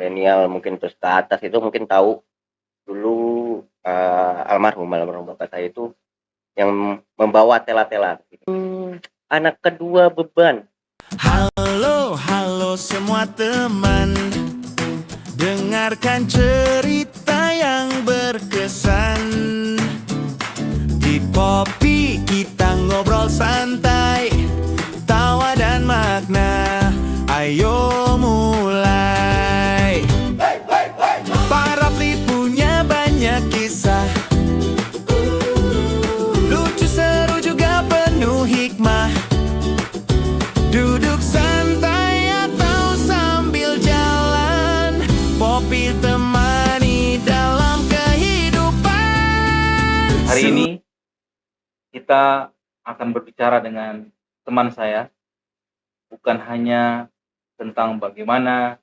milenial mungkin terus ke atas itu mungkin tahu dulu almarhum bapak saya itu yang membawa tela-tela. Anak kedua beban. Halo, halo semua teman, dengarkan cerita yang berkesan. Di Popi kita ngobrol santai, tawa dan makna. Ayo mulai. Pak Rafli punya banyak kisah, lucu, seru, juga penuh hikmah. Duduk santai atau sambil jalan, Popi temani dalam kehidupan. Hari ini kita akan berbicara dengan teman saya, bukan hanya tentang bagaimana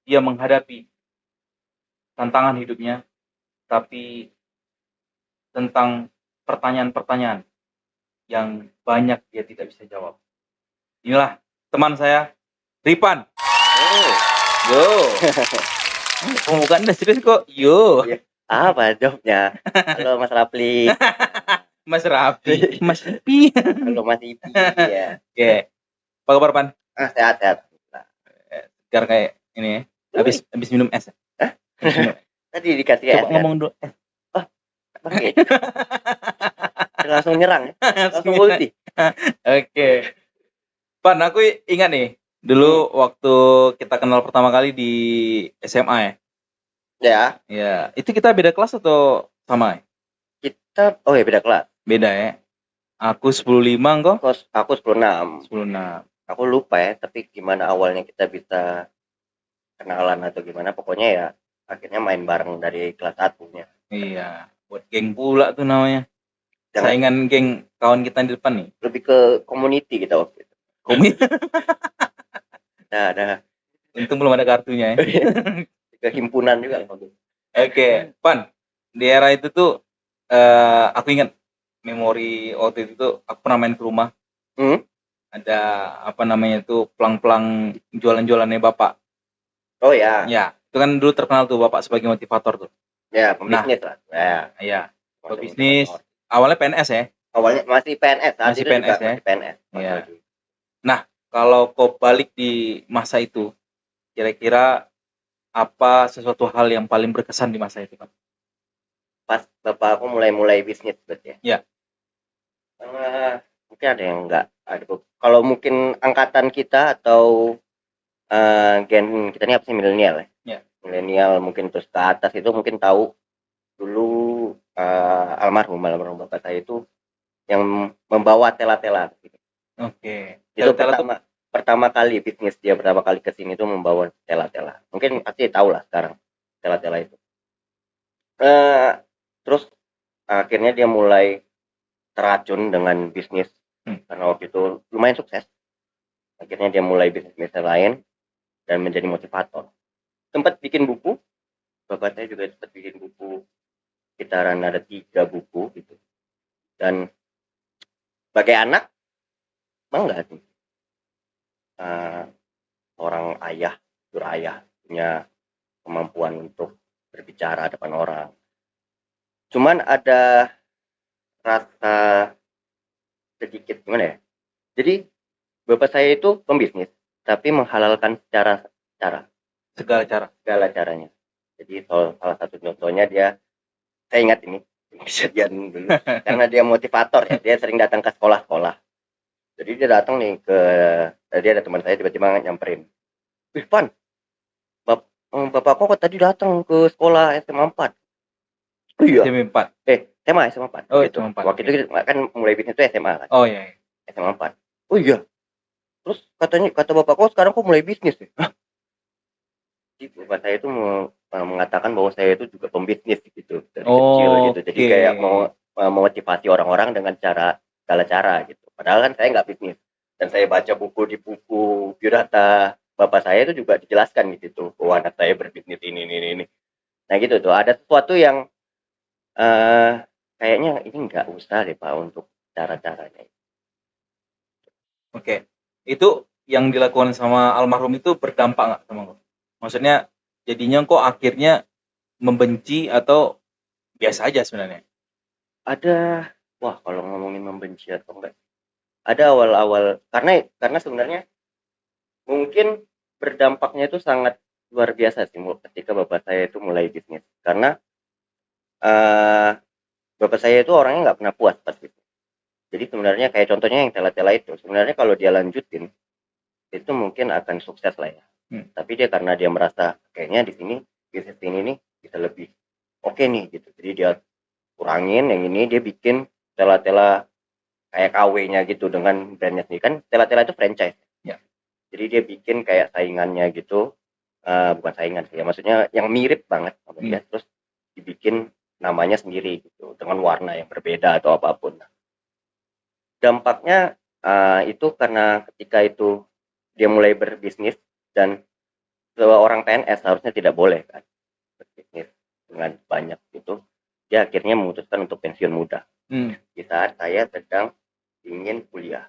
dia menghadapi tantangan hidupnya, tapi tentang pertanyaan-pertanyaan yang banyak dia tidak bisa jawab. Inilah teman saya, Ripan. Yo. Pembukaan udah serius kok. Yo. Apa jawabnya? Halo Mas Rafli. Mas Rafi. Mas Ipi. Halo Mas Ipi. Ya. Oke. Apa kabar, Pan? Sehat. Segar kayak ini ya. Habis minum es. Tadi dikasih es. Coba ngomong dulu. Oke. Langsung nyerang. Langsung ulti. Oke. Pan, aku ingat nih. Dulu waktu kita kenal pertama kali di SMA ya. Ya. Ya, itu kita beda kelas atau sama ya? Kita beda kelas. Beda ya. Aku 10.5 kok. Aku 10.6. 10.6. Aku lupa ya, tapi gimana awalnya kita bisa kenalan atau gimana, pokoknya ya akhirnya main bareng dari kelas 1-nya. Iya, buat geng pula tuh namanya. Jangan- Saingan geng kawan kita di depan nih. Lebih ke community kita waktu itu. Nah, Untung belum ada kartunya ya. ke himpunan juga. Oke, Pan. Di era itu tuh aku ingat memori waktu itu tuh aku pernah main ke rumah. Ada apa namanya tuh pelang-pelang jualan-jualannya Bapak. Oh ya. Ya, itu kan dulu terkenal tuh Bapak sebagai motivator tuh. Ya, pembisnis lah. Ya. Iya, pebisnis. Awalnya PNS ya. Awalnya masih PNS, Masih PNS ya? Masih PNS. Iya. Nah, kalau kau balik di masa itu, kira-kira apa sesuatu hal yang paling berkesan di masa itu, Pak? Pas bapak aku mulai bisnis berarti ya. Iya. Mungkin ada yang enggak ada. Kalau mungkin angkatan kita atau gen kita ini apa sih, milenial ya? Iya. Milenial mungkin terus ke atas itu mungkin tahu dulu almarhum bapak saya itu yang membawa tela-tela gitu. Oke. Itu Tela-tela pertama kali bisnis dia pertama kali ke sini itu membawa tela-tela. Mungkin pasti tahu lah sekarang tela-tela itu. Terus akhirnya dia mulai teracun dengan bisnis karena waktu itu lumayan sukses. Akhirnya dia mulai bisnis lain dan menjadi motivator. Sempat bikin buku. Bapak saya juga sempat bikin buku. Sekitaran ada 3 buku gitu. Dan sebagai anak bangga sih. Orang ayah, ayah punya kemampuan untuk berbicara depan orang. Cuman ada rasa sedikit gimana ya? Jadi bapak saya itu pembisnis, tapi menghalalkan segala caranya. Jadi salah satu contohnya saya ingat ini kejadian dulu karena dia motivator ya, dia sering datang ke sekolah-sekolah. Jadi dia datang nih tadi ada teman saya tiba-tiba nyamperin. Pan, bapak kok tadi datang ke sekolah SMA 4. Oh iya. SMA 4. Oh, gitu. SMA 4. Waktu itu kan mulai bisnis itu SMA kan. Oh iya. SMA 4. Oh iya. Terus kata bapak kok sekarang kok mulai bisnis ya? Hah? Jadi bapak saya itu mengatakan bahwa saya itu juga pembisnis gitu dari kecil gitu. Jadi kayak mau memotivasi orang-orang dengan segala cara gitu. Padahal kan saya nggak bisnis. Dan saya baca buku di buku biodata bapak saya itu juga dijelaskan gitu tuh bahwa anak saya berbisnis ini. Nah gitu tuh, ada sesuatu yang kayaknya ini nggak usah deh Pak untuk cara-caranya. Oke. Itu yang dilakukan sama almarhum itu berdampak nggak sama lo? Maksudnya jadinya kok akhirnya membenci atau biasa aja sebenarnya? Ada, wah kalau ngomongin membenci atau enggak, ada awal-awal karena sebenarnya mungkin berdampaknya itu sangat luar biasa sih ketika bapak saya itu mulai bisnis. Karena eh, bapak saya itu orangnya nggak pernah puas pas itu. Jadi sebenarnya kayak contohnya yang tela-tela itu, sebenarnya kalau dia lanjutin itu mungkin akan sukses lah ya. Tapi dia karena dia merasa kayaknya di sini bisnis ini nih bisa lebih oke nih gitu. Jadi dia kurangin yang ini, dia bikin tela-tela kayak KW-nya gitu dengan brandnya sendiri. Kan tela-tela itu franchise. Ya. Jadi dia bikin kayak saingannya gitu, bukan saingan sih ya, maksudnya yang mirip banget sama dia, terus dibikin namanya sendiri gitu dengan warna yang berbeda atau apapun. Dampaknya itu karena ketika itu dia mulai berbisnis, dan seorang PNS harusnya tidak boleh kan berbisnis dengan banyak gitu, dia akhirnya memutuskan untuk pensiun muda di saat saya sedang ingin kuliah.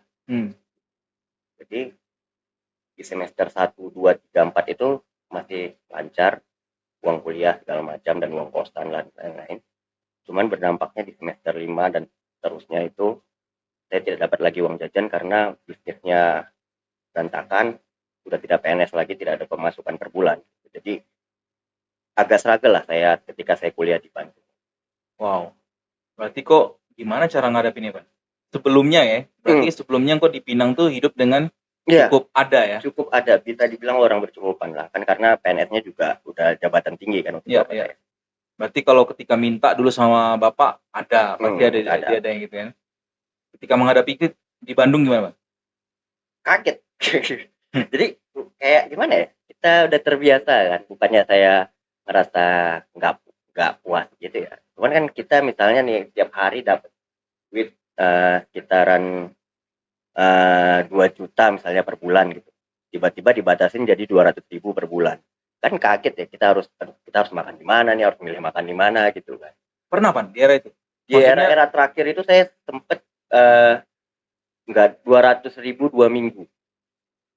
Jadi di semester 1, 2, 3, 4 itu masih lancar, uang kuliah segala macam dan uang kosan dan lain-lain. Cuman berdampaknya di semester 5 dan seterusnya itu saya tidak dapat lagi uang jajan karena bisnisnya berantakan, sudah tidak PNS lagi, tidak ada pemasukan per bulan. Jadi agak struggle lah saya ketika saya kuliah di Bandung. Wow, berarti kok gimana cara ngadepinnya, Pak? Sebelumnya ya, berarti sebelumnya kok di Pinang tuh hidup dengan cukup ada ya? Cukup ada, bisa dibilang orang bercukupan lah, kan karena PNS-nya juga udah jabatan tinggi kan untuk bapak saya. Berarti kalau ketika minta dulu sama bapak ada, pasti ada yang gitu kan? Ketika menghadapi itu di Bandung gimana, Pak? Kaget. Jadi kayak gimana ya, kita udah terbiasa kan, bukannya saya ngerasa nggak puas gitu ya, cuman kan kita misalnya nih tiap hari dapat duit sekitaran 2 juta misalnya per bulan gitu, tiba-tiba dibatasin jadi 200.000 per bulan, kan kaget ya, kita harus makan di mana nih, harus milih makan di mana gitu kan. Pernah, Pak, di era itu? Di era terakhir itu saya sempet nggak 200.000 2 minggu.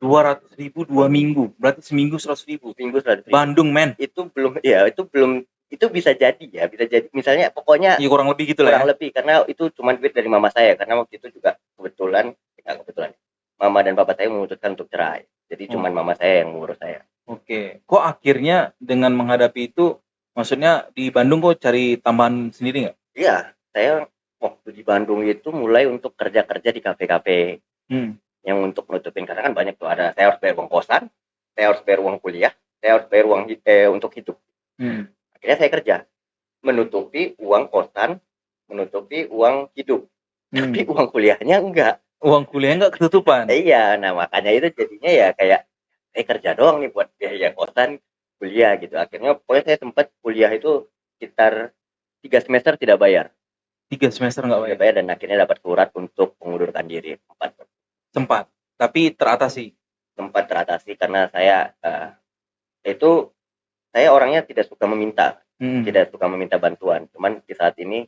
200.000 2 minggu, berarti seminggu 100.000. Seminggu 100.000. Bandung, men. Itu belum, itu bisa jadi ya, bisa jadi misalnya, pokoknya ya, kurang lebih gitu lah kurang lebih, karena itu cuma duit dari mama saya, karena waktu itu juga kebetulan mama dan papa saya memutuskan untuk cerai, jadi cuma mama saya yang mengurus saya. Oke, kok akhirnya dengan menghadapi itu, maksudnya di Bandung kok cari tambahan sendiri nggak? Iya, saya waktu di Bandung itu mulai untuk kerja-kerja di kafe-kafe yang untuk nutupin, karena kan banyak tuh, ada saya harus bayar uang kosan, saya harus bayar uang kuliah, saya harus bayar uang untuk hidup. Akhirnya saya kerja menutupi uang kosan, menutupi uang hidup, tapi uang kuliahnya enggak. Uang kuliah nggak ketutupan? Iya, nah makanya itu jadinya ya kayak kerja doang nih buat biaya kosan, kuliah gitu. Akhirnya pokoknya saya sempat kuliah itu sekitar 3 semester tidak bayar. 3 semester nggak bayar? Bayar, dan akhirnya dapat surat untuk mengundurkan diri. Sempat, tapi teratasi? Sempat teratasi karena saya saya orangnya tidak suka meminta, tidak suka meminta bantuan. Cuman di saat ini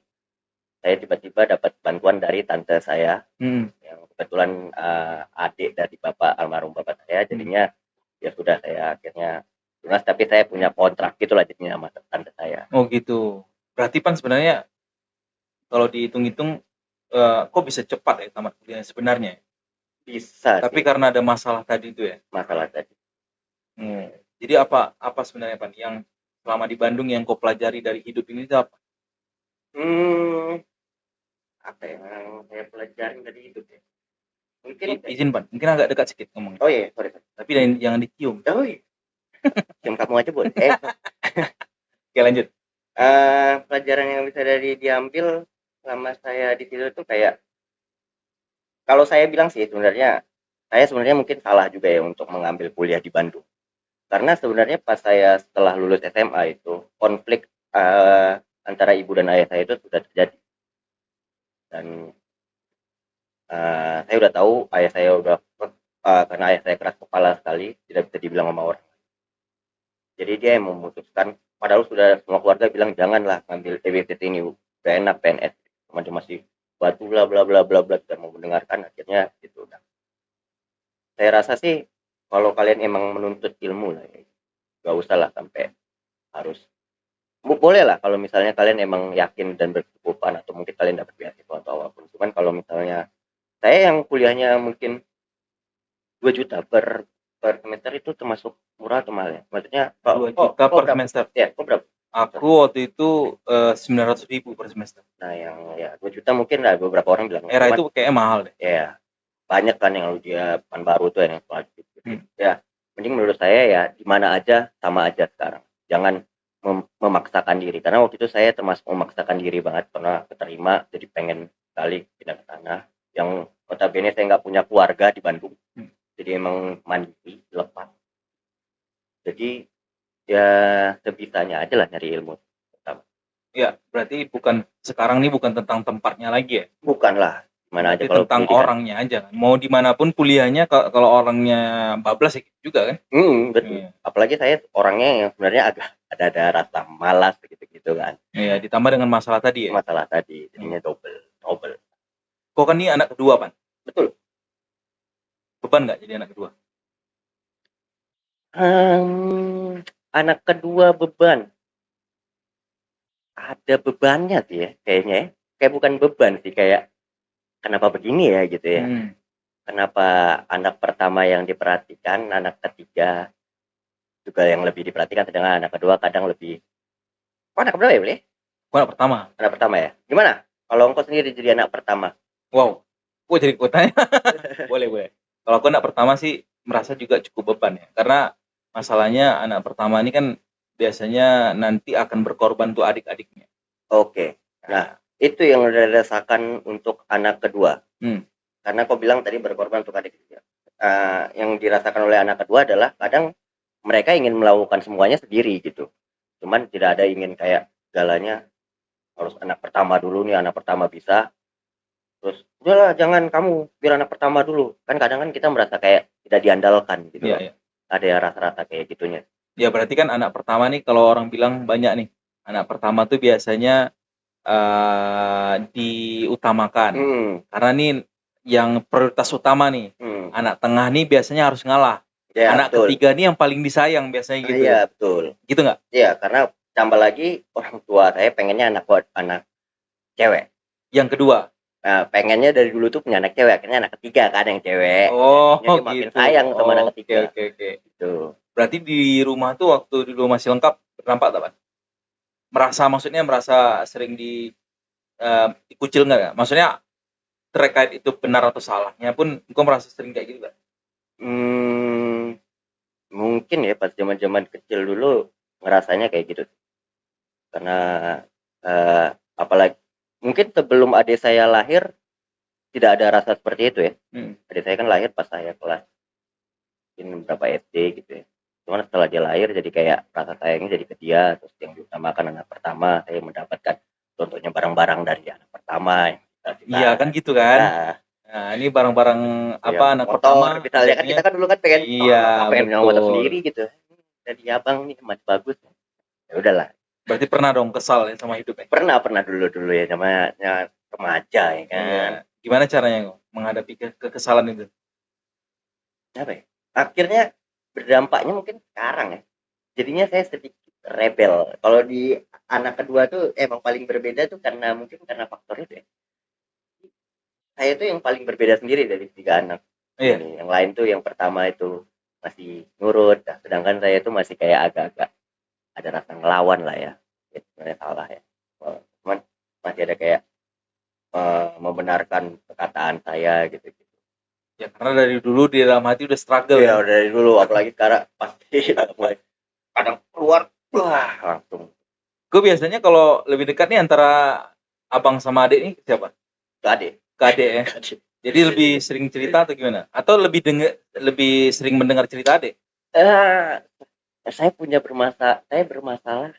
saya tiba-tiba dapat bantuan dari tante saya, yang kebetulan adik dari almarhum bapak saya, jadinya ya sudah, saya akhirnya lunas, tapi saya punya kontrak gitulah jadinya sama tante saya. Oh gitu. Berarti Pan sebenarnya kalau dihitung-hitung kok bisa cepat ya tamat kuliah sebenarnya? Bisa. Tapi karena ada masalah tadi itu ya? Masalah tadi. Jadi apa sebenarnya Pan yang selama di Bandung yang kau pelajari dari hidup ini itu apa? Apa yang saya pelajari dari hidup ya? Mungkin izin Pan, mungkin agak dekat sedikit ngomong. Oh iya, sorry. Tapi jangan dicium. Oh iya. Cium kamu aja boleh. Oke, lanjut. Pelajaran yang bisa diambil selama saya di situ itu kayak, kalau saya bilang sih sebenarnya mungkin salah juga ya untuk mengambil kuliah di Bandung. Karena sebenarnya pas saya setelah lulus SMA itu konflik antara ibu dan ayah saya itu sudah terjadi. Dan saya udah tahu ayah saya udah karena ayah saya keras kepala sekali, tidak bisa dibilang sama orang. Jadi dia yang memutuskan, padahal sudah semua keluarga bilang janganlah ngambil TBT ini, udah enak PNS, cuma sih batu bla bla bla bla bla, tidak mau mendengarkan. Akhirnya gitu. Saya rasa sih kalau kalian emang menuntut ilmu lah ya, gak usah lah sampai boleh lah kalau misalnya kalian emang yakin dan berkecukupan atau mungkin kalian dapat beasiswa atau apapun. Cuman kalau misalnya saya yang kuliahnya mungkin 2 juta per semester itu termasuk murah atau mahal ya? Maksudnya 2 juta per berapa? semester. Ya, kok berapa? Aku waktu itu 900.000 per semester. Nah, yang ya 2 juta mungkin lah beberapa orang bilang. Era Cuman, itu kayaknya mahal deh. ya banyak kan yang dia baru tuh yang flagship gitu. Ya, mending menurut saya ya di mana aja sama aja sekarang. Jangan memaksakan diri karena waktu itu saya termasuk memaksakan diri banget karena keterima jadi pengen sekali pindah ke sana yang notabene saya nggak punya keluarga di Bandung. Jadi emang mandiri, lepas. Jadi ya sebisanya aja lah nyari ilmu. Ya, berarti sekarang nih bukan tentang tempatnya lagi ya? Bukan lah, mana aja Berarti kalau tentang pendidikan. orangnya aja. Mau dimanapun kuliahnya, kalau orangnya bablas ya juga kan? Betul. Apalagi saya orangnya yang sebenarnya agak ada rasa malas gitu kan. Iya, ditambah dengan masalah tadi ya? Masalah tadi, jadinya double. Kok kan ini anak kedua, Pan? Betul. Beban nggak jadi anak kedua? Anak kedua beban. Ada bebannya sih ya, kayaknya ya. Kayak bukan beban sih, kayak kenapa begini ya gitu ya. Kenapa anak pertama yang diperhatikan, anak ketiga juga yang lebih diperhatikan, sedangkan anak kedua kadang lebih. Kok anak kedua ya, boleh? Kok anak pertama? Anak pertama ya. Gimana? Kalau engkau sendiri jadi anak pertama? Wow. Kok jadi kotanya? boleh. Kalau aku anak pertama sih merasa juga cukup beban ya. Karena masalahnya anak pertama ini kan biasanya nanti akan berkorban tuh adik-adiknya. Oke. Nah, itu yang dirasakan untuk anak kedua. Karena kau bilang tadi berkorban untuk adik-adiknya. Yang dirasakan oleh anak kedua adalah kadang mereka ingin melakukan semuanya sendiri gitu. Cuman tidak ada ingin kayak segalanya harus anak pertama dulu nih, anak pertama bisa. Terus udahlah jangan kamu biar anak pertama dulu. Kan kadang kan kita merasa kayak tidak diandalkan gitu. Iya. Ada rasa-rasa kayak gitunya. Ya berarti kan anak pertama nih kalau orang bilang banyak nih. Anak pertama tuh biasanya diutamakan. Karena nih yang prioritas utama nih. Anak tengah nih biasanya harus ngalah. Ya, anak betul. Ketiga nih yang paling disayang biasanya gitu. Iya, betul. Gitu nggak? Iya, karena tambah lagi orang tua saya pengennya anak cewek. Yang kedua? Nah, pengennya dari dulu tuh punya anak cewek, akhirnya anak ketiga kan yang cewek. Oh, jadi makin gitu. sayang sama anak ketiga. Oke. Gitu. Berarti di rumah tuh waktu dulu masih lengkap nampak tak, Pak? Merasa sering dikucil nggak? Maksudnya terkait itu benar atau salahnya pun engkau merasa sering kayak gitu nggak? Mungkin ya pas zaman kecil dulu ngerasanya kayak gitu. Karena apalagi mungkin sebelum adik saya lahir tidak ada rasa seperti itu ya. Adik saya kan lahir pas saya kelas berapa SD gitu ya. Cuman setelah dia lahir jadi kayak rasa sayangnya jadi ke dia. Terus yang diutamakan anak pertama, saya mendapatkan contohnya barang-barang dari anak pertama. Iya kan gitu kan. Nah ini barang-barang apa anak motor, pertama misalnya kan kita kan dulu kan pengen pengen punya motor sendiri gitu. Jadi abang nih masih bagus. Ya udahlah. Berarti pernah dong kesal ya sama hidupnya? Pernah dulu ya namanya remaja ya kan. Iya. Gimana caranya menghadapi kekesalan itu? Apa ya? Akhirnya berdampaknya mungkin sekarang ya. Jadinya saya sedikit rebel. Kalau di anak kedua tuh emang paling berbeda tuh karena faktor itu ya. Saya tuh yang paling berbeda sendiri dari 3 anak. Iya. Yang lain tuh yang pertama itu masih nurut, sedangkan saya tuh masih kayak agak-agak ada rasa ngelawan lah ya. Sebenarnya salah ya. Cuman masih ada kayak membenarkan perkataan saya gitu. Ya karena dari dulu di dalam hati udah struggle ya. Dari dulu apalagi sekarang pasti kadang keluar wah langsung. Gue biasanya kalau lebih dekat nih antara abang sama adik nih siapa? Ke adik ya. Jadi lebih sering cerita atau gimana? Atau lebih sering mendengar cerita adik? Saya bermasalah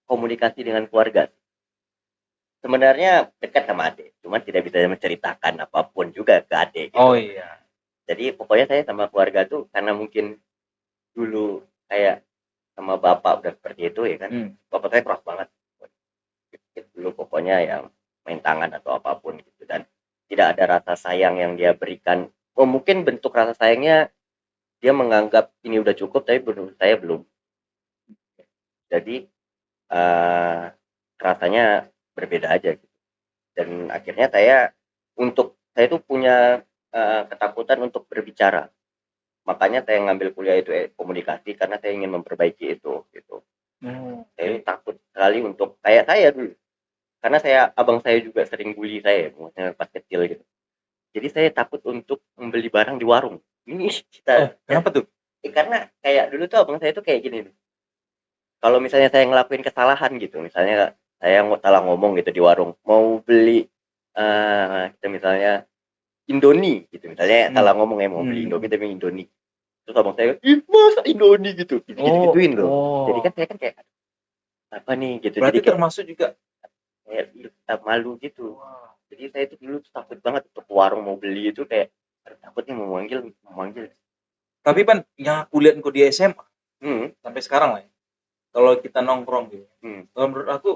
komunikasi dengan keluarga. Sebenarnya dekat sama adik, cuma tidak bisa menceritakan apapun juga ke adik. Gitu. Oh iya. Jadi pokoknya saya sama keluarga tuh karena mungkin dulu kayak sama bapak udah seperti itu ya kan. Bapak saya keras banget. Dulu pokoknya yang main tangan atau apapun gitu dan tidak ada rasa sayang yang dia berikan. Mungkin bentuk rasa sayangnya dia menganggap ini udah cukup tapi menurut saya belum. Jadi rasanya berbeda aja gitu. Dan akhirnya saya tuh punya ketakutan untuk berbicara. Makanya saya ngambil kuliah itu komunikasi karena saya ingin memperbaiki itu gitu. Saya itu takut sekali untuk kayak saya dulu. Karena abang saya juga sering bully saya, maksudnya pas kecil gitu. Jadi saya takut untuk membeli barang di warung. Ini Kenapa tuh? karena kayak dulu tuh abang saya tuh kayak gini nih. Kalau misalnya saya ngelakuin kesalahan gitu, misalnya saya salah ngomong gitu di warung, mau beli kita misalnya Indomie gitu, misalnya salah ngomong ya mau beli Indomie tapi Indomie. Terus abang saya, ih masa Indomie gitu, gitu-gituin loh. Jadi kan saya kan kayak apa nih gitu. Berarti Jadi kayak termasuk juga malu gitu. Jadi saya itu dulu tuh takut banget untuk ke warung mau beli itu kayak takut nih mau manggil. Tapi Pan, yang aku lihat kok di SMA sampai sekarang lah ya. Kalau kita nongkrong gitu. Kalau menurut aku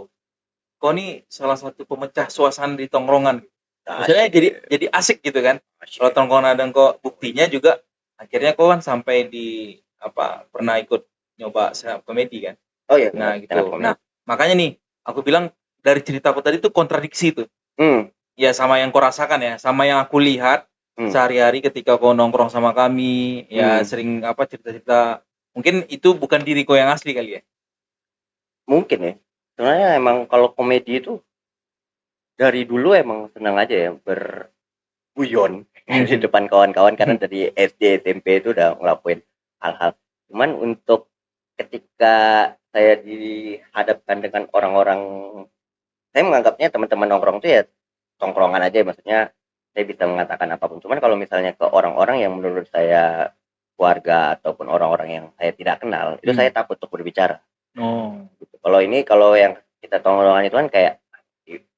kau nih salah satu pemecah suasana di tongkrongan. Maksudnya jadi asik gitu kan. Kalau tongkrongan ada kok buktinya juga akhirnya kau kan sampai di pernah ikut nyoba stand up comedy kan. Oh iya. Nah gitu. Nah makanya nih aku bilang dari ceritaku tadi tuh kontradiksi tuh. Ya sama yang kau rasakan ya, sama yang aku lihat sehari-hari ketika kau nongkrong sama kami, ya sering cerita-cerita. Mungkin itu bukan diri kau yang asli kali ya. Mungkin ya. Sebenarnya emang kalau komedi itu dari dulu emang senang aja ya berguyon di depan kawan-kawan karena dari SD SMP itu udah ngelakuin hal-hal. Cuman untuk ketika saya dihadapkan dengan orang-orang, saya menganggapnya teman-teman nongkrong itu ya tongkrongan aja, maksudnya saya bisa mengatakan apapun. Cuman kalau misalnya ke orang-orang yang menurut saya keluarga ataupun orang-orang yang saya tidak kenal, itu saya takut untuk berbicara. Gitu. Kalau yang kita tongkrongan itu kan kayak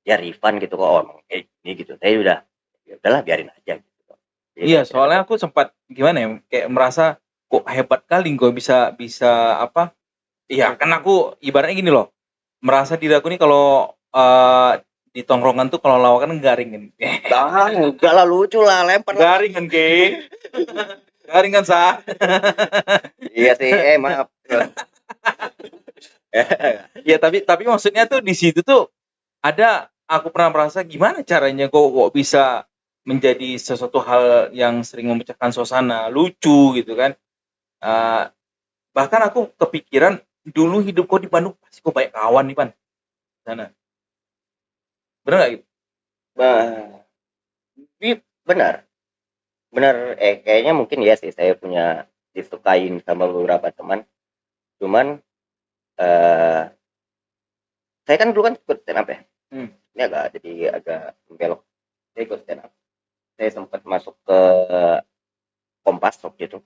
ya Rifan gitu kok kayak gini gitu. Saya udah ya udahlah biarin aja gitu. Jadi Iya, soalnya aku sempat gimana ya, kayak merasa kok hebat kali kok bisa iya kan aku ibaratnya gini loh, merasa diri aku nih kalau di tongkrongan tuh kalau lawakan garing kan. Enggak lah, lucu lah, lempar garing kan ke garing kan sah. Iya sih, maaf. Ya tapi maksudnya tuh di situ tuh ada, aku pernah merasa gimana caranya kok bisa menjadi sesuatu hal yang sering memecahkan suasana, lucu gitu kan. Bahkan aku kepikiran dulu hidup kok di Bandung pasti kok banyak kawan nih Pan sana, bener nggak gitu? Benar kayaknya mungkin ya sih saya punya disukain sama beberapa teman. Cuman saya kan dulu kan ikut stand up ya. Ini agak belok. Saya ikut stand up. Saya sempat masuk ke Kompas waktu itu.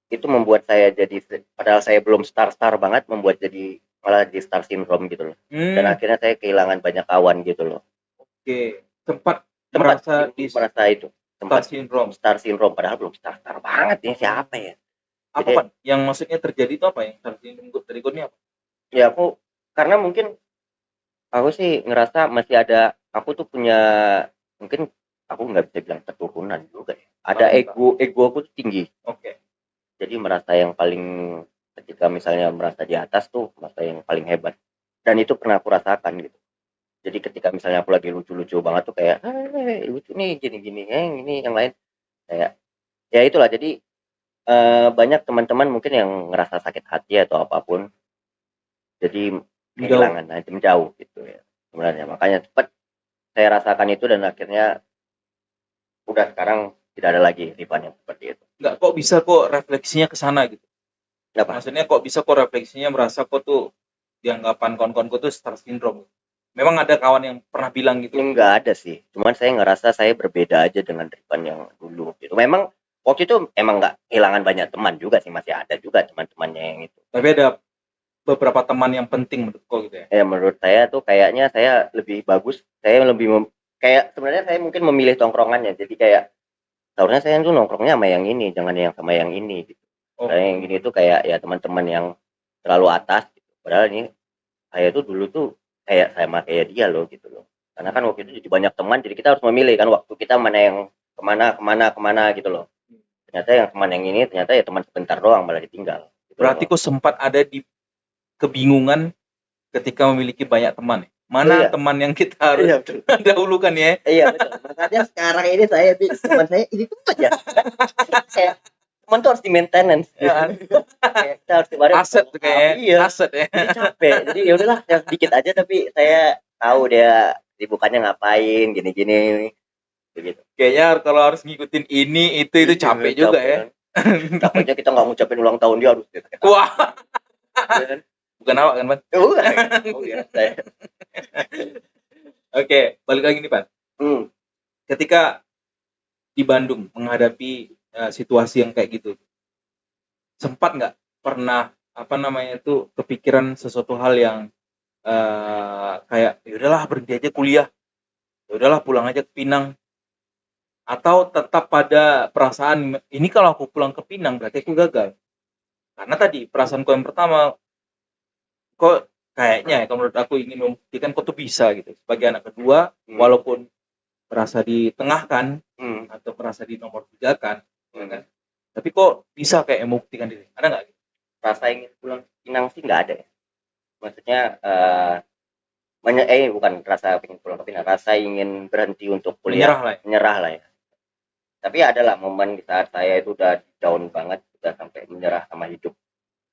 Itu membuat saya jadi, padahal saya belum star banget, membuat jadi malah di star syndrome gitu loh. Dan akhirnya saya kehilangan banyak kawan gitu loh. Oke, sempat merasa itu star syndrome padahal belum star banget ya, siapa ya. Apa Pak? Yang maksudnya terjadi itu apa yang star syndrome berikutnya apa? Ya aku karena mungkin aku sih ngerasa masih ada, aku tuh punya, mungkin aku nggak bisa bilang keturunan juga ya. Ada ego aku tuh tinggi. Oke. Jadi merasa yang paling, ketika misalnya merasa di atas tuh merasa yang paling hebat. Dan itu pernah aku rasakan gitu. Jadi ketika misalnya aku lagi lucu-lucu banget tuh kayak, lucu nih gini-gini, ini yang lain kayak, ya itulah. Jadi banyak teman-teman mungkin yang ngerasa sakit hati atau apapun. Jadi kehilangan menjauh gitu ya. Sebenarnya makanya cepat saya rasakan itu dan akhirnya udah sekarang tidak ada lagi Rifan yang seperti itu. Enggak, kok bisa kok refleksinya ke sana gitu. Maksudnya kok bisa kok refleksinya merasa kok tuh dianggapan kawan-kawanku tuh star syndrome. Memang ada kawan yang pernah bilang gitu. Enggak ada sih. Cuman saya ngerasa saya berbeda aja dengan Rifan yang dulu gitu. Memang waktu itu emang nggak kehilangan banyak teman juga sih, masih ada juga teman-temannya yang itu. Tapi ada beberapa teman yang penting menurut kok gitu ya. Ya menurut saya tuh kayaknya saya lebih bagus. Saya lebih kayak sebenarnya saya mungkin memilih tongkrongannya. Jadi kayak seharusnya saya tuh nongkrongnya sama yang ini, jangan yang sama yang ini gitu. Karena yang gini tuh kayak ya teman-teman yang terlalu atas gitu. Padahal ini saya tuh dulu tuh kayak sama kayak dia loh gitu loh. Karena kan waktu itu jadi banyak teman, jadi kita harus memilih kan waktu kita mana yang kemana gitu loh. Ternyata yang teman yang ini ternyata ya teman sebentar doang malah ditinggal. Gitu. Berarti kok sempat ada di kebingungan ketika memiliki banyak teman. Mana Iya. teman yang kita harus Iya betul. dahulukan ya? Iya betul. Makanya sekarang ini teman saya itu aja. Kayak teman tuh harus di maintenance. Ya, Kayak kita harus kemarin aset kayaknya, iya. aset ya. Jadi capek. Jadi ya udahlah, yang sedikit aja tapi saya tahu dia sibukannya ngapain, gini-gini begitu. Kayaknya kalau harus ngikutin ini itu Iya, capek juga ya. Takutnya kita nggak ngucapin ulang tahun dia harus kita. Wah, Kan? bukan awak kan, Pan? Oh iya, saya. Oke, balik lagi nih, Pan. Hmm. Ketika di Bandung menghadapi situasi yang kayak gitu, sempat nggak pernah kepikiran sesuatu hal yang kayak yaudahlah berhenti aja kuliah, yaudahlah pulang aja ke Pinang, atau tetap pada perasaan ini kalau aku pulang ke Pinang berarti aku gagal? Karena tadi perasaanku yang pertama, kok kayaknya kalau menurut aku ingin membuktikan kok tuh bisa gitu sebagai anak kedua, walaupun merasa ditengahkan atau merasa di nomor 3 kan, kan? Tapi kok bisa kayak membuktikan diri? Ada nggak? Rasa ingin pulang ke Pinang sih nggak ada ya. Maksudnya bukan rasa ingin pulang ke Pinang, rasa ingin berhenti untuk kuliah, menyerah lah ya. Tapi adalah momen di saat saya itu udah down banget, udah sampai menyerah sama hidup.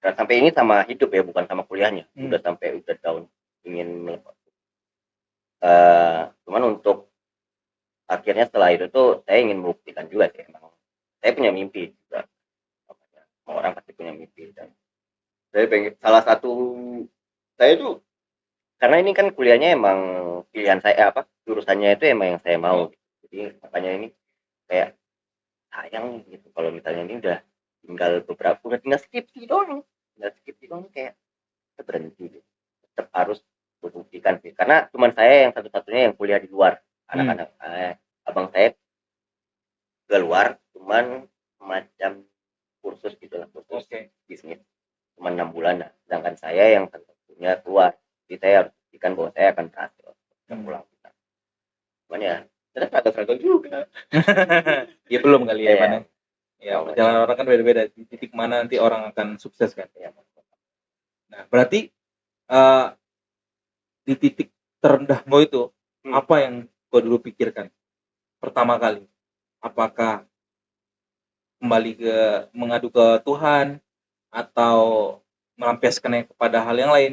Dan sampai ini sama hidup ya, bukan sama kuliahnya. Udah down, ingin melepas. Cuman untuk akhirnya setelah itu tuh saya ingin membuktikan juga sih, emang saya punya mimpi juga. Semua orang pasti punya mimpi, dan saya pengen salah satu saya tuh, karena ini kan kuliahnya emang pilihan saya, jurusannya itu emang yang saya mau. Jadi makanya ini kayak sayang gitu kalau misalnya ini udah tinggal skripsi doang, kayak kita berhenti gitu. Tetap harus membuktikan sih, karena cuma saya yang satu-satunya yang kuliah di luar. Anak-anak abang saya keluar cuman semacam kursus gitulah, kursus bisnis cuma 6 bulan. Sedangkan saya yang satu-satunya keluar, jadi saya harus buktikan bahwa saya akan berhasil pulang kita. Cuman ya ternyata struggle juga. Ya belum kali ya, Pan. Ya, perjalanan orang kan beda-beda. Di titik mana nanti orang akan sukses kan. Ya. Nah, berarti di titik terendahmu itu apa yang kau dulu pikirkan pertama kali? Apakah kembali ke mengadu ke Tuhan, atau melampiaskannya kepada hal yang lain,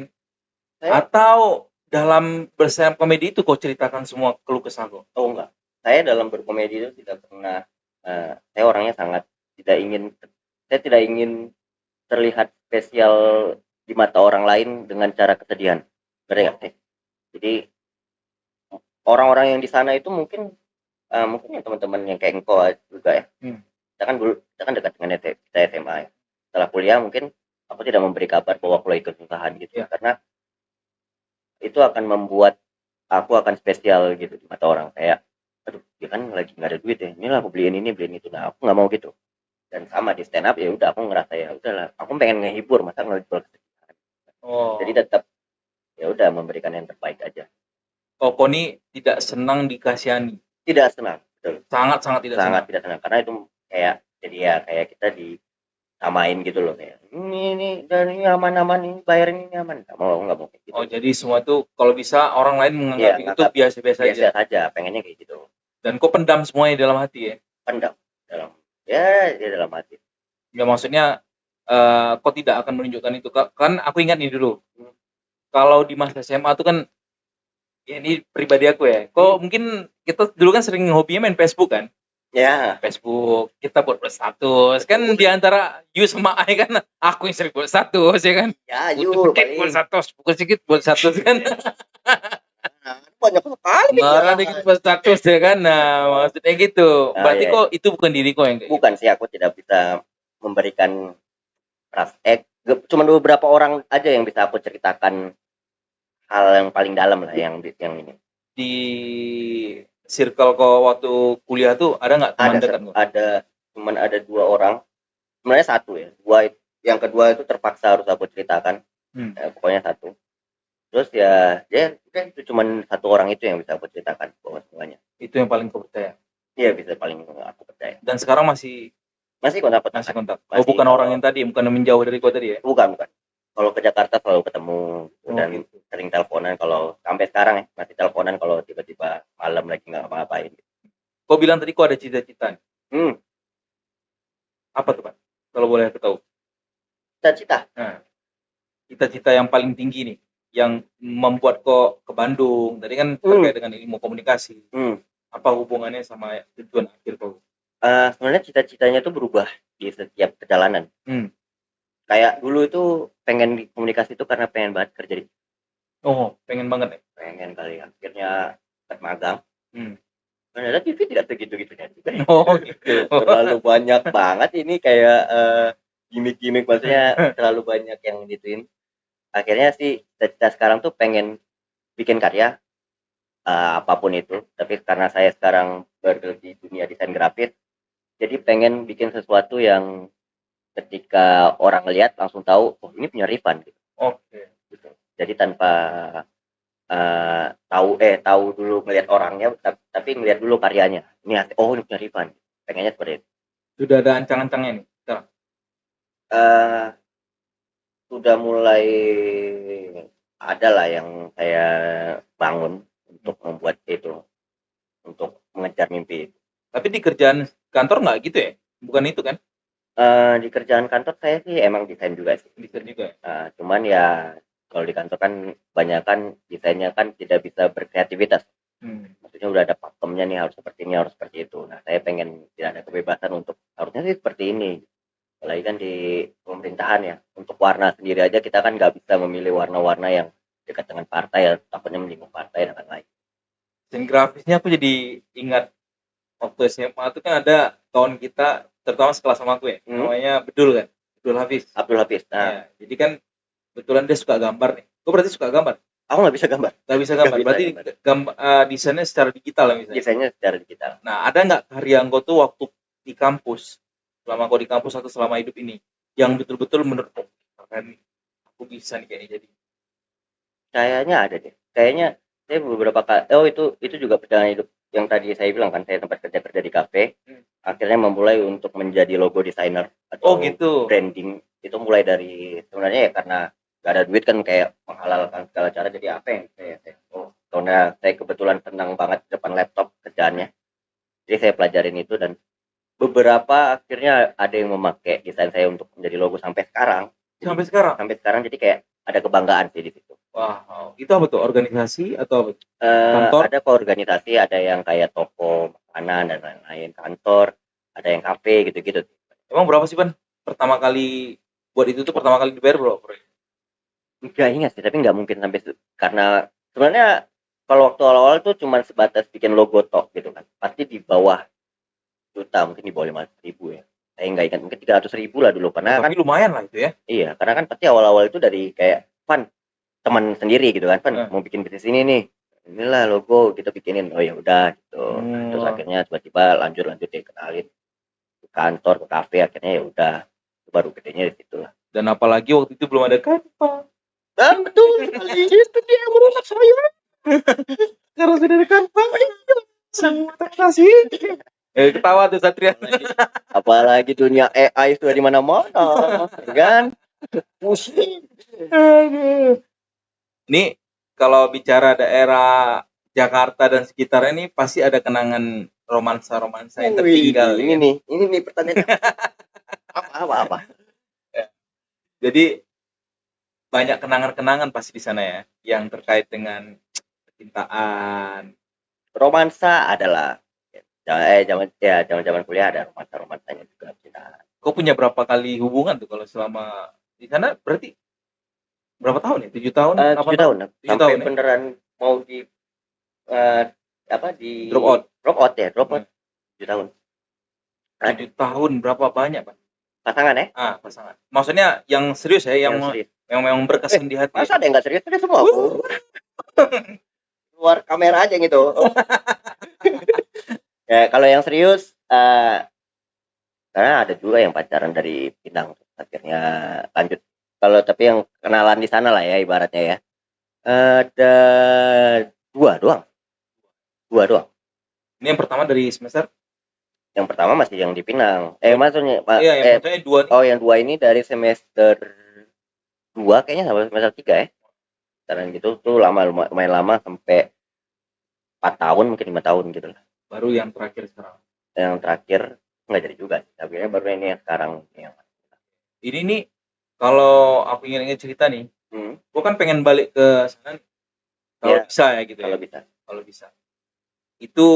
atau dalam berstand komedi itu kau ceritakan semua keluh kesah kau? Oh enggak, saya dalam berkomedi itu tidak pernah, saya orangnya sangat saya tidak ingin terlihat spesial di mata orang lain dengan cara kesedihan. Benar nggak sih? Jadi orang-orang yang di sana itu mungkin yang teman-teman yang kayak engkau juga ya. Kita kan dekat dengan kita SMA ya. Setelah kuliah mungkin aku tidak memberi kabar bahwa aku lagi kesusahan gitu, karena itu akan membuat aku akan spesial gitu di mata orang. Kayak aduh, dia kan lagi nggak ada duit ya, inilah aku beliin ini beliin itu. Nah, aku nggak mau gitu. Dan sama di stand up, ya udah aku ngerasa ya udahlah, aku pengen ngehibur, masa ngejual kesedihan. Jadi tetap ya udah memberikan yang terbaik aja. Kau ini tidak senang dikasihani? Tidak senang, betul. Sangat tidak senang karena itu kayak jadi ya kayak kita disamain gitu loh, kayak ini dari aman-aman, ini bayarin ini aman, nggak mau gitu. Oh, jadi semua itu kalau bisa orang lain menganggap itu biasa-biasa aja, pengennya kayak gitu. Dan kau pendam semuanya dalam hati ya? Pendam dalam hati. Ya maksudnya kau tidak akan menunjukkan itu kan. Aku ingat nih dulu, kalau di masa SMA itu kan, ya ini pribadi aku ya, kok mungkin kita dulu kan sering hobinya main Facebook kan. Ya, Facebook, kita buat status kan, di antara you sama I kan aku yang sering buat status ya kan. Ya, you buat status, bukan sedikit buat status kan. Banyak sekali marah dikit buat status ya kan. Nah, maksudnya gitu. Berarti kok itu bukan diriku yang kayak bukan gitu. Sih, aku tidak bisa memberikan cuma beberapa orang aja yang bisa aku ceritakan hal yang paling dalam lah, yang ini. Di circle kok waktu kuliah tuh ada nggak teman dekat? Cuman ada 2 orang, sebenarnya 1 ya, 2, yang kedua itu terpaksa harus aku ceritakan. Pokoknya 1. Terus ya itu cuman 1 orang itu yang bisa aku ceritakan bahwa semuanya. Itu yang paling kau percaya? Iya, bisa paling aku percaya. Dan sekarang masih kontak. Oh, bukan orang yang tadi, bukan yang menjauh dari kau tadi ya? Bukan. kalau ke Jakarta selalu ketemu dan gitu. sering teleponan, kalau sampai sekarang ya masih teleponan kalau tiba-tiba malam lagi nggak ngapa-ngapain. Kau bilang tadi kau ada cita-cita. Apa tuh, Pak? Kalau boleh aku tahu. Cita-cita. Nah, cita-cita yang paling tinggi nih, yang membuat kau ke Bandung. Tadi kan terkait dengan ilmu komunikasi. Apa hubungannya sama tujuan akhir kau? Sebenarnya cita-citanya tuh berubah di setiap perjalanan. Kayak dulu itu pengen di komunikasi itu karena pengen banget kerja di. Oh, pengen banget ya? Pengen kali, akhirnya magang. Ternyata TV tidak segitu-gitunya juga. Oh gitu. Terlalu banyak banget ini kayak gimmick-gimmick, maksudnya terlalu banyak yang gituin. Akhirnya sih cita-cita sekarang tuh pengen bikin karya apapun itu, tapi karena saya sekarang bergelut di dunia desain grafis, jadi pengen bikin sesuatu yang ketika orang lihat langsung tahu, oh ini punya Rifan gitu. Oke. Gitu. Jadi tanpa tahu dulu ngelihat orangnya, tapi ngelihat dulu karyanya. Ini oh ini punya Rifan. Pengennya seperti itu. Sudah ada ancang-ancangnya nih? Sudah mulai ada lah yang saya bangun untuk membuat itu, untuk mengejar mimpi. Tapi di kerjaan kantor nggak gitu ya? Bukan itu kan? Di kerjaan kantor saya sih emang desain juga sih. Desain juga. Cuman ya kalau di kantor kan banyak kan desainnya kan tidak bisa berkreativitas. Maksudnya udah ada pakemnya nih, harus seperti ini, harus seperti itu. Nah saya pengen tidak ada kebebasan untuk harusnya sih seperti ini. Apalagi kan di pemerintahan ya, untuk warna sendiri aja kita kan nggak bisa memilih warna-warna yang dekat dengan partai ya, takutnya menyinggung partai dan lain-lain. Desain grafisnya aku jadi ingat waktu SMA itu kan ada kawan kita, terutama sekelas sama aku ya, namanya Bedul kan, Bedul Hafiz. Abdul Hafiz. Ya, jadi kan kebetulan dia suka gambar nih. Kau berarti suka gambar? Aku nggak bisa gambar. Nggak bisa gambar. Berarti desainnya secara digital lah misalnya. Desainnya secara digital. Nah, ada nggak karya kau tuh waktu di kampus, selama kau di kampus atau selama hidup ini, yang betul-betul menurut kau, keren nih, aku bisa nih kayaknya jadi? Kayaknya ada deh. Kayaknya saya beberapa kali, itu juga perjalanan hidup yang tadi saya bilang kan, saya tempat kerja di kafe. Akhirnya memulai untuk menjadi logo designer atau gitu. Branding. Itu mulai dari sebenarnya ya karena gak ada duit kan, kayak menghalalkan segala cara. Jadi apa yang karena saya kebetulan senang banget depan laptop kerjaannya. Jadi saya pelajarin itu dan beberapa akhirnya ada yang memakai desain saya untuk menjadi logo sampai sekarang. Sampai sekarang jadi kayak ada kebanggaan sih di situ. Wow, itu apa tuh, organisasi atau kantor? Ada organisasi, ada yang kayak toko makanan dan lain-lain, kantor, ada yang kafe gitu-gitu. Emang berapa sih Pan pertama kali buat itu tuh, pertama kali dibayar berapa? Enggak ingat sih, tapi nggak mungkin sampai karena sebenarnya kalau waktu awal-awal tuh cuma sebatas bikin logo tok gitu kan, pasti di bawah juta, mungkin di bawah 500.000 ya. Saya nggak ingat, mungkin 300.000 lah dulu, karena tapi kan lumayan lah itu ya. Iya, karena kan pasti awal-awal itu dari kayak teman sendiri gitu kan, mau bikin bisnis ini nih, inilah logo kita bikinin, oh ya udah gitu. Terus akhirnya tiba-tiba lanjut deh, kenalin ke kantor, ke kafe, akhirnya ya udah, baru gedenya di situ lah. Dan apalagi waktu itu belum ada Canva. Betul sekali, itu dia yang merusak saya. Karena sudah ada Canva, semua terkasih. Ketawa tuh Satria. Apalagi dunia AI sudah di mana-mana, kan? Pusing. Ini kalau bicara daerah Jakarta dan sekitarnya ini pasti ada kenangan romansa yang tertinggal. Ini nih pertanyaan. apa? Jadi banyak kenangan-kenangan pasti di sana ya, yang terkait dengan percintaan. Romansa adalah zaman kuliah ada romansanya juga percintaan. Kau punya berapa kali hubungan tuh kalau selama di sana? Berarti berapa tahun ya? 7 tahun? 7 tahun. Sampai tahun, beneran mau di drop out. 7 tahun. 7 tahun berapa banyak Pak? Pasangan ya? Pasangan. Maksudnya yang serius ya, yang memang berkesan di hati. Masa ada yang nggak serius? Serius semua. Luar kamera aja gitu. Ya kalau yang serius, karena ada juga yang pacaran dari Pinang, akhirnya lanjut. Kalau tapi yang kenalan di sana lah ya ibaratnya ya, ada dua doang. Ini yang pertama dari semester? Yang pertama masih yang di Pinang. Maksudnya maksudnya dua nih. Yang dua ini dari semester 2 kayaknya sampai semester 3 ya. Karena gitu tuh lumayan lama sampai 4 tahun mungkin 5 tahun gitu lah. Baru yang terakhir sekarang. Yang terakhir nggak jadi juga sih. Tapi baru ini yang sekarang yang Ini nih kalau aku ingin cerita nih, gua kan pengen balik ke sana nih. Kalau ya, bisa ya gitu kalau ya. bisa. Kalau bisa. Itu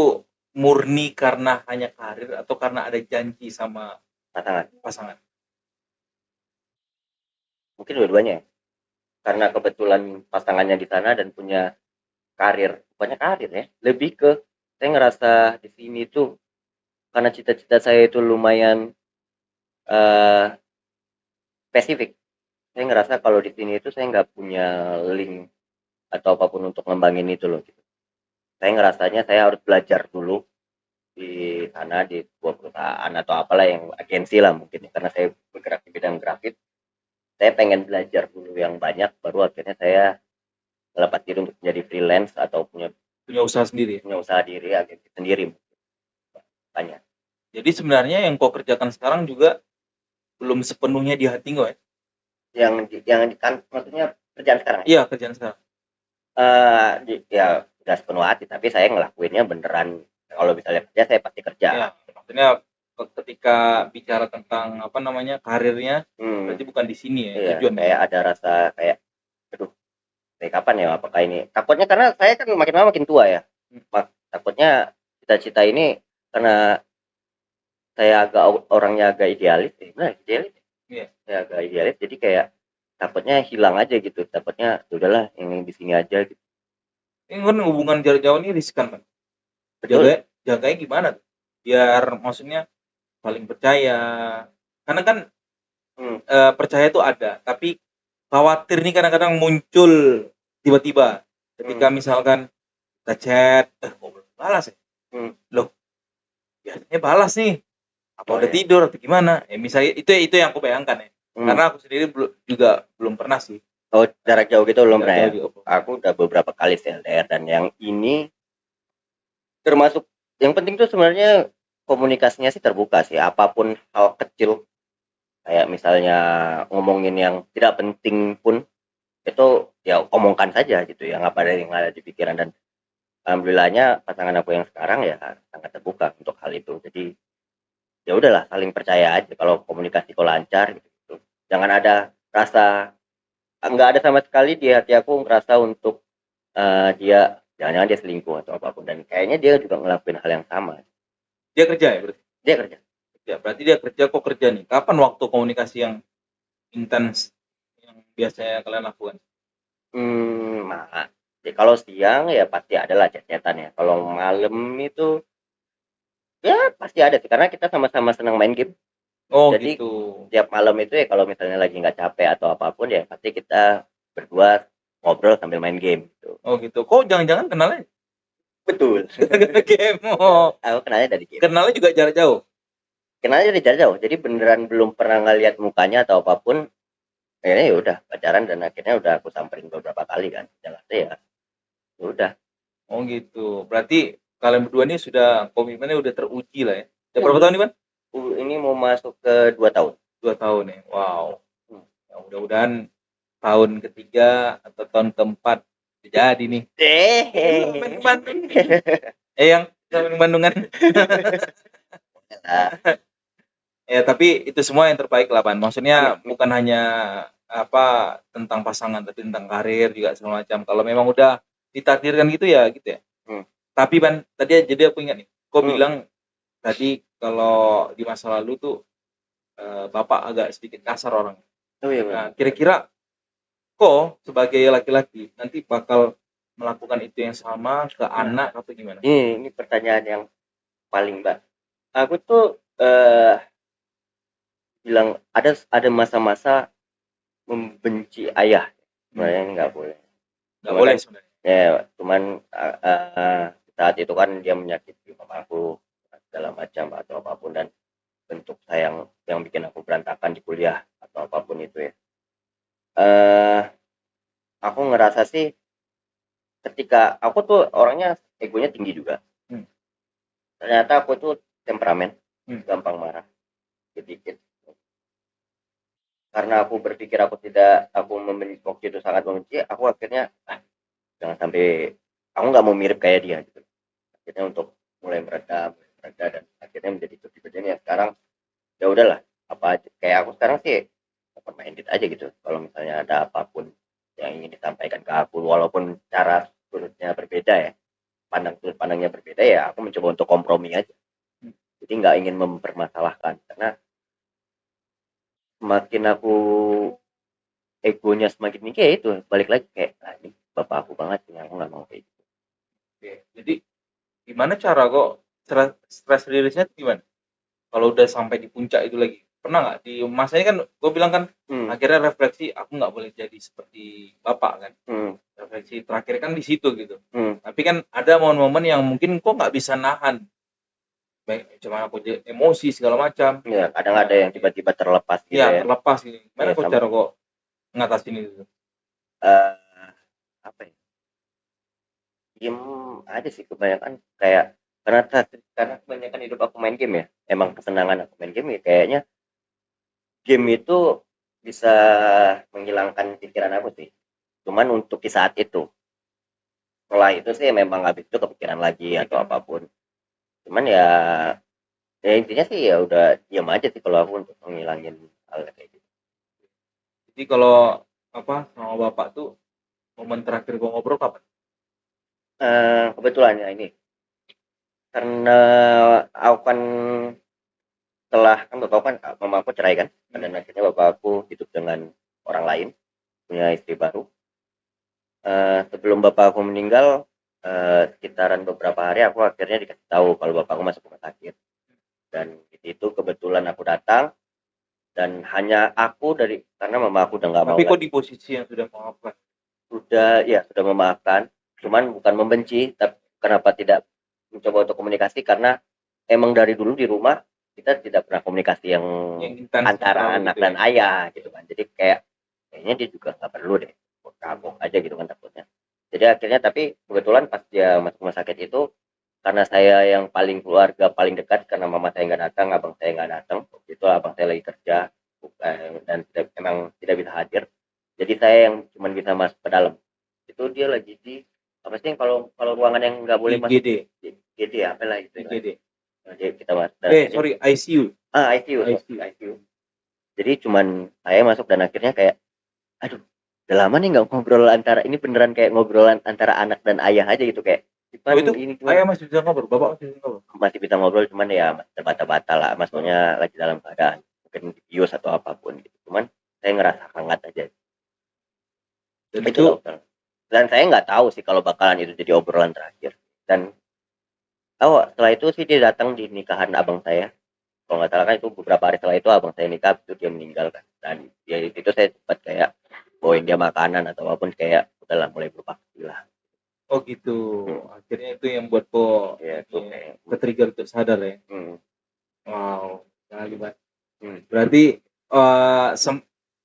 murni karena hanya karir atau karena ada janji sama pasangan? Mungkin dua-duanya ya. Karena kebetulan pasangannya di sana dan punya banyak karir ya. Lebih ke saya ngerasa di sini tuh karena cita-cita saya itu lumayan spesifik. Saya ngerasa kalau di sini itu saya nggak punya link atau apapun untuk ngembangin itu loh. Gitu. Saya ngerasanya saya harus belajar dulu di sana di sebuah perusahaan atau apalah yang agensi lah mungkin ya. Karena saya bergerak di bidang grafis. Saya pengen belajar dulu yang banyak baru akhirnya saya melepas diri untuk menjadi freelance atau punya usaha sendiri. Punya usaha diri agensi sendiri banyak. Jadi sebenarnya yang kau kerjakan sekarang juga belum sepenuhnya di hati kau ya? Yang kan maksudnya kerjaan sekarang? Iya, kerjaan sekarang. Ya udah sepenuh hati tapi saya ngelakuinnya beneran kalau misalnya kerja saya pasti kerja. Ya, maksudnya ketika bicara tentang apa namanya karirnya berarti bukan di sini ya, iya, tujuan kayak ada rasa kayak aduh kayak kapan ya apakah ini takutnya karena saya kan makin lama makin tua ya. Takutnya cita-cita ini karena saya orangnya agak idealis Iya. Saya agak idealis jadi kayak takutnya hilang aja gitu, takutnya udahlah yang di sini aja gitu. Ini kan hubungan jarak jauh ini riskan kan? Jaganya gimana tuh? Biar maksudnya saling percaya. Karena kan percaya itu ada, tapi khawatir nih kadang-kadang muncul tiba-tiba. Ketika misalkan kita chat, kok belum balas ya? Loh, biasanya balas nih. Apa udah tidur atau gimana? Misalnya itu yang aku bayangkan ya. Karena aku sendiri juga belum pernah sih. Oh, jarak jauh gitu belum pernah ya? Aku udah beberapa kali LDR dan yang ini termasuk yang penting tuh sebenarnya komunikasinya sih terbuka sih, apapun hal kecil kayak misalnya ngomongin yang tidak penting pun itu ya omongkan saja gitu ya, nggak ada yang ada di pikiran dan alhamdulillahnya pasangan aku yang sekarang ya sangat terbuka untuk hal itu. Jadi ya udahlah saling percaya aja kalau komunikasi kok lancar gitu. Jangan ada rasa nggak ada sama sekali di hati aku ngerasa untuk dia jangan-jangan dia selingkuh atau apapun dan kayaknya dia juga ngelakuin hal yang sama. Dia kerja ya berarti? Dia kerja. Ya, berarti dia kok kerja nih. Kapan waktu komunikasi yang intens yang biasanya kalian lakukan? Ya, kalau siang ya pasti ada lah chat-chatan ya. Kalau malam itu ya pasti ada sih karena kita sama-sama senang main game. Oh, jadi gitu. Tiap malam itu ya kalau misalnya lagi nggak capek atau apapun ya pasti kita berdua ngobrol sambil main game gitu. Oh gitu. Kok jangan-jangan kenalnya? Betul. Game. Oh. Aku kenalnya dari game. Kenalnya juga jarak jauh. Kenalnya dari jarak jauh. Jadi beneran belum pernah ngeliat mukanya atau apapun. Akhirnya ya udah pacaran dan akhirnya udah aku samperin beberapa kali kan. Jalannya ya udah. Oh gitu. Berarti kalian berdua ini sudah komitmennya udah teruji lah ya. Berapa tahun nih, Pan? Ini mau masuk ke 2 tahun. 2 tahun ya. Wow. Ya, mudah-mudahan tahun ketiga atau tahun keempat jadi nih. Bandung. Yang sampai Bandungan. Ya tapi itu semua yang terbaik lah Pan. Maksudnya bukan hanya apa tentang pasangan tapi tentang karir juga segala macam. Kalau memang udah ditakdirkan gitu ya gitu ya. Tapi Pan tadi jadi aku ingat nih. Kau bilang tadi kalau di masa lalu tuh bapak agak sedikit kasar orang. Oh iya. Nah, kira-kira kok sebagai laki-laki nanti bakal melakukan itu yang sama ke anak atau gimana? Ini pertanyaan yang paling mbak. Aku tuh bilang ada masa-masa membenci ayah. Sebenarnya ini nggak boleh. Nggak boleh sebenarnya. Ya, cuman saat itu kan dia menyakiti mamaku segala macam atau apapun dan bentuk sayang yang bikin aku berantakan di kuliah atau apapun itu ya. Aku ngerasa sih ketika aku tuh orangnya egonya tinggi juga. Ternyata aku tuh temperamen, gampang marah, dikit-dikit. karena aku berpikir aku membenci waktu itu sangat membenci, aku akhirnya jangan sampai aku nggak mau mirip kayak dia gitu. Akhirnya untuk mulai mereda dan akhirnya menjadi seperti ini ya sekarang. Ya udahlah, apa aja kayak aku sekarang sih open minded aja gitu. Kalau misalnya ada apapun yang ingin disampaikan ke aku, walaupun cara sudutnya berbeda ya, sudut pandangnya berbeda, ya aku mencoba untuk kompromi aja. Jadi nggak ingin mempermasalahkan, karena semakin aku egonya semakin tinggi, ya itu balik lagi kayak ini bapak aku banget nih, aku nggak mau kayak gitu. Oke. Jadi gimana cara kok stress release-nya gimana? Kalau udah sampai di puncak itu lagi, pernah nggak di masanya kan gue bilang kan akhirnya refleksi aku nggak boleh jadi seperti bapak kan. Refleksi terakhir kan di situ gitu. Tapi kan ada momen-momen yang mungkin kok nggak bisa nahan, baik cuma aku emosi segala macam. Ya kadang ada yang tiba-tiba terlepas gitu Iya, ya. terlepas ini. Gimana Ya, kok cara kok ngatasin itu? Apa ya, diem aja sih kebanyakan, kayak karena kebanyakan hidup aku main game ya, emang kesenangan aku main game ya, kayaknya game itu bisa menghilangkan pikiran aku sih. Cuman untuk di saat itu, setelah itu sih memang habis itu kepikiran lagi atau apapun. Cuman ya intinya sih ya udah diam aja sih kalau aku untuk menghilangin hal kayak gitu. Jadi kalau apa sama bapak tuh momen terakhir gue ngobrol kapan? Kebetulan ya ini karena aku kan setelah kan bapak kan mama aku cerai kan, dan akhirnya bapak aku hidup dengan orang lain, punya istri baru. Sebelum bapak aku meninggal, sekitaran beberapa hari aku akhirnya dikasih tahu kalau bapak aku masuk rumah sakit, dan itu kebetulan aku datang, dan hanya aku karena mama aku udah nggak mau Tapi kok lagi. di posisi yang sudah memaafkan? Sudah memaafkan, cuman bukan membenci, tapi kenapa tidak mencoba untuk komunikasi, karena emang dari dulu di rumah kita tidak pernah komunikasi yang antara anak dan ayah gitu kan. Jadi kayaknya dia juga nggak perlu deh, kabur aja gitu kan takutnya. Jadi akhirnya, tapi kebetulan pas dia masuk rumah sakit itu, karena saya yang paling keluarga paling dekat, karena mama saya nggak datang, abang saya nggak datang, itu abang saya lagi kerja dan emang tidak bisa hadir. Jadi saya yang cuma bisa masuk ke dalam. Itu dia lagi di apa sih, kalau ruangan yang nggak boleh masuk, IGD apa lah itu. IGD. Jadi kita masuk. ICU. ICU. Jadi cuman saya masuk, dan akhirnya kayak aduh, udah lama nih nggak ngobrol antara ini, beneran kayak ngobrolan antara anak dan ayah aja gitu, kayak itu ini ayah masih bisa ngobrol, bapak masih bisa ngobrol, cuman ya terbata-bata lah, maksudnya lagi dalam keadaan mungkin bius atau apapun gitu. Cuman saya ngerasa hangat aja. Dan itu dan saya nggak tahu sih kalau bakalan itu jadi obrolan terakhir. Dan setelah itu sih dia datang di nikahan abang saya, kalau nggak salah kan, itu beberapa hari setelah itu abang saya nikah, itu dia meninggal kan. Dan ya itu saya sempat kayak bawain dia makanan atau apapun, kayak udahlah mulai berbakti lah. Oh gitu. Akhirnya itu yang buat kok ke-trigger untuk sadar ya. Wow, sekali banget. Berarti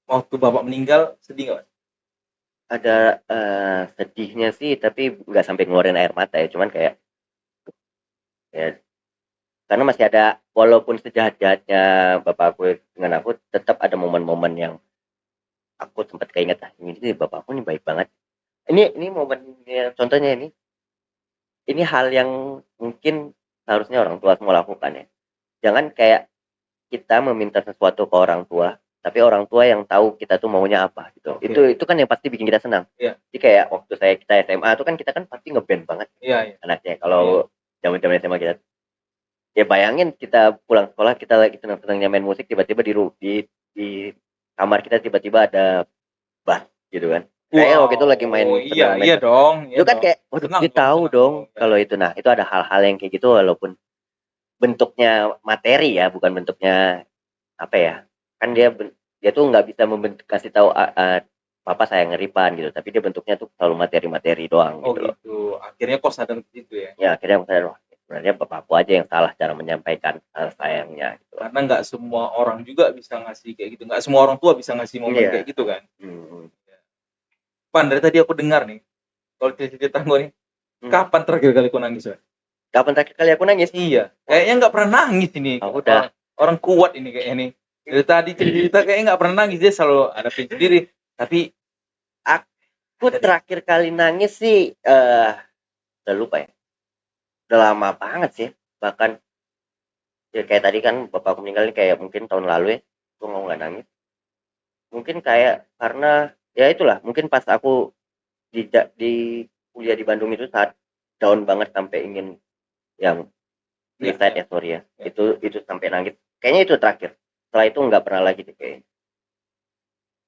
waktu bapak meninggal sedih nggak? Ada sedihnya sih, tapi nggak sampai ngeluarin air mata ya, cuman kayak ya, karena masih ada, walaupun sejahat-jahatnya bapak aku dengan aku, tetap ada momen-momen yang aku sempat keinget, ini bapak aku nih baik banget. Ini momennya, contohnya ini hal yang mungkin seharusnya orang tua semua lakukan ya. Jangan kayak kita meminta sesuatu ke orang tua, tapi orang tua yang tahu kita tuh maunya apa gitu. Itu kan yang pasti bikin kita senang. Jadi kayak waktu kita SMA tuh kan, kita kan pasti ngeband banget anaknya. Kalau zaman-zaman SMA kita, ya bayangin kita pulang sekolah, kita lagi senang-senangnya main musik, tiba-tiba di kamar kita tiba-tiba ada bass gitu kan. Kayak waktu itu lagi main dong. Itu kan kayak dia tahu dong kalau itu. Nah, itu ada hal-hal yang kayak gitu, walaupun bentuknya materi ya, bukan bentuknya apa ya, kan dia tuh nggak bisa kasih tahu papa saya ngeripan gitu, tapi dia bentuknya tuh selalu materi-materi doang gitu loh. Gitu. Akhirnya kok sadar gitu ya? Ya akhirnya aku sadar, sebenarnya bapakku aja yang salah cara menyampaikan sayangnya gitu. Karena nggak semua orang juga bisa ngasih kayak gitu, nggak semua orang tua bisa ngasih momen kayak gitu kan. Pan, dari tadi aku dengar nih, kalau cerita gue nih, kapan terakhir kali aku nangis? Kapan terakhir kali aku nangis? Iya, kayaknya nggak pernah nangis ini. Udah. Orang kuat ini kayaknya nih. Dari tadi cerita kayaknya nggak pernah nangis, dia selalu ada sendiri. Tapi Aku terakhir kali nangis sih udah lupa ya. Udah lama banget sih. Bahkan ya kayak tadi kan bapakku meninggal nih, kayak mungkin tahun lalu ya. Aku mau nggak nangis. Mungkin kayak karena ya itulah, mungkin pas aku di kuliah di Bandung itu saat down banget sampai ingin yang suicide ya, sorry ya. Itu sampai nangis. Kayaknya itu terakhir. Setelah itu nggak pernah lagi deh kayaknya.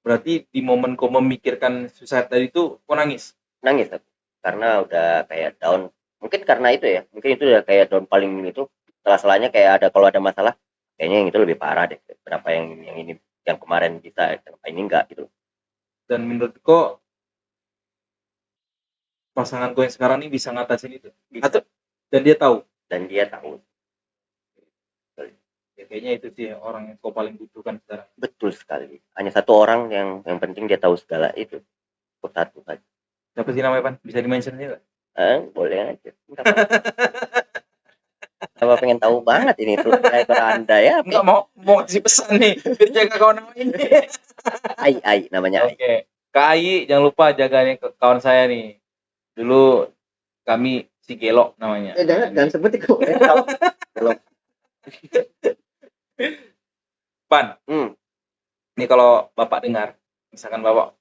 berarti di momen kau memikirkan suicide tadi itu kau nangis. Nangis aku. Karena udah kayak down. Mungkin karena itu ya. Mungkin itu udah kayak down paling itu. Salah-salahnya kayak ada, kalau ada masalah, kayaknya yang itu lebih parah deh. Kenapa yang ini, yang kemarin bisa, kenapa ini enggak gitu. Dan menurut kau pasangan kau yang sekarang ini bisa ngatasin itu? Bisa. Atau dan dia tahu? Dan dia tahu. Ya, kayaknya itu sih orang yang kau paling butuhkan sekarang. Betul sekali. Hanya satu orang yang penting dia tahu segala itu. Satu saja. Siapa sih namanya, Pan? Bisa di-mention aja nggak? Boleh aja. Apa pengen tahu banget ini tuh driver Anda ya? Enggak mau kasih pesan nih, biar jaga kawan ini. Ai namanya Ai. Oke. Kak Ai, jangan lupa jaga nih kawan saya nih. Dulu kami si Gelok namanya. Jangan sebut itu. Gelok. Pan. Ini kalau Bapak dengar, misalkan Bapak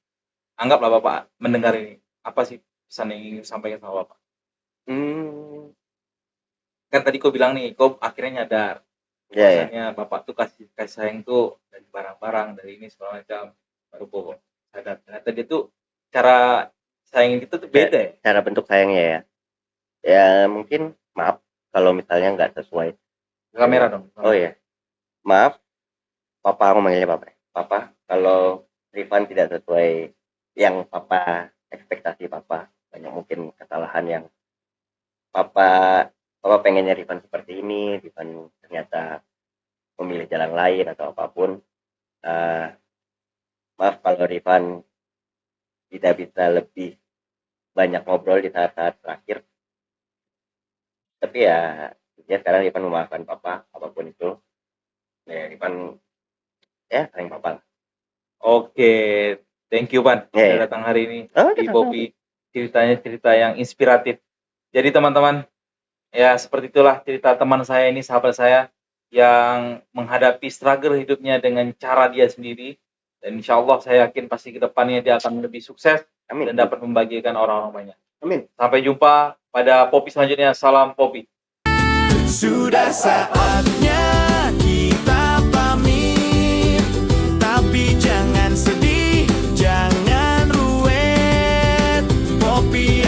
anggaplah Bapak mendengar ini, apa sih pesan yang ingin sampaikan sama Bapak? Kan tadi kau bilang nih, kau akhirnya nyadar bahwasanya Bapak tuh kasih sayang tuh dari barang-barang, dari ini segala macam, baru Bapak sadar ternyata dia tuh cara sayang itu tuh beda ya. Cara bentuk sayangnya ya. Ya mungkin maaf kalau misalnya nggak sesuai. Kamera dong. Oh ya. Maaf, Papa, aku manggilnya Papa. Papa, kalau Rifan tidak sesuai yang Papa ekspektasi Papa, banyak mungkin kesalahan yang Papa pengennya Rifan seperti ini, Rifan ternyata memilih jalan lain atau apapun. Maaf kalau Rifan tidak bisa lebih banyak ngobrol di saat-saat terakhir. Tapi ya sekarang Rifan memaafkan Papa, apapun itu. Ya, Rifan ya sayang Papa. Oke, thank you Pan sudah datang hari ini di Poppy, cerita yang inspiratif. Jadi teman-teman, ya seperti itulah cerita teman saya ini, sahabat saya yang menghadapi struggle hidupnya dengan cara dia sendiri, dan insya Allah saya yakin pasti ke depannya dia akan lebih sukses. Amin. Dan dapat membagikan orang-orang banyak. Amin. Sampai jumpa pada Poppy selanjutnya. Salam Poppy. Sudah saatnya kita pamit, tapi jangan sedih, jangan ruwet. Poppy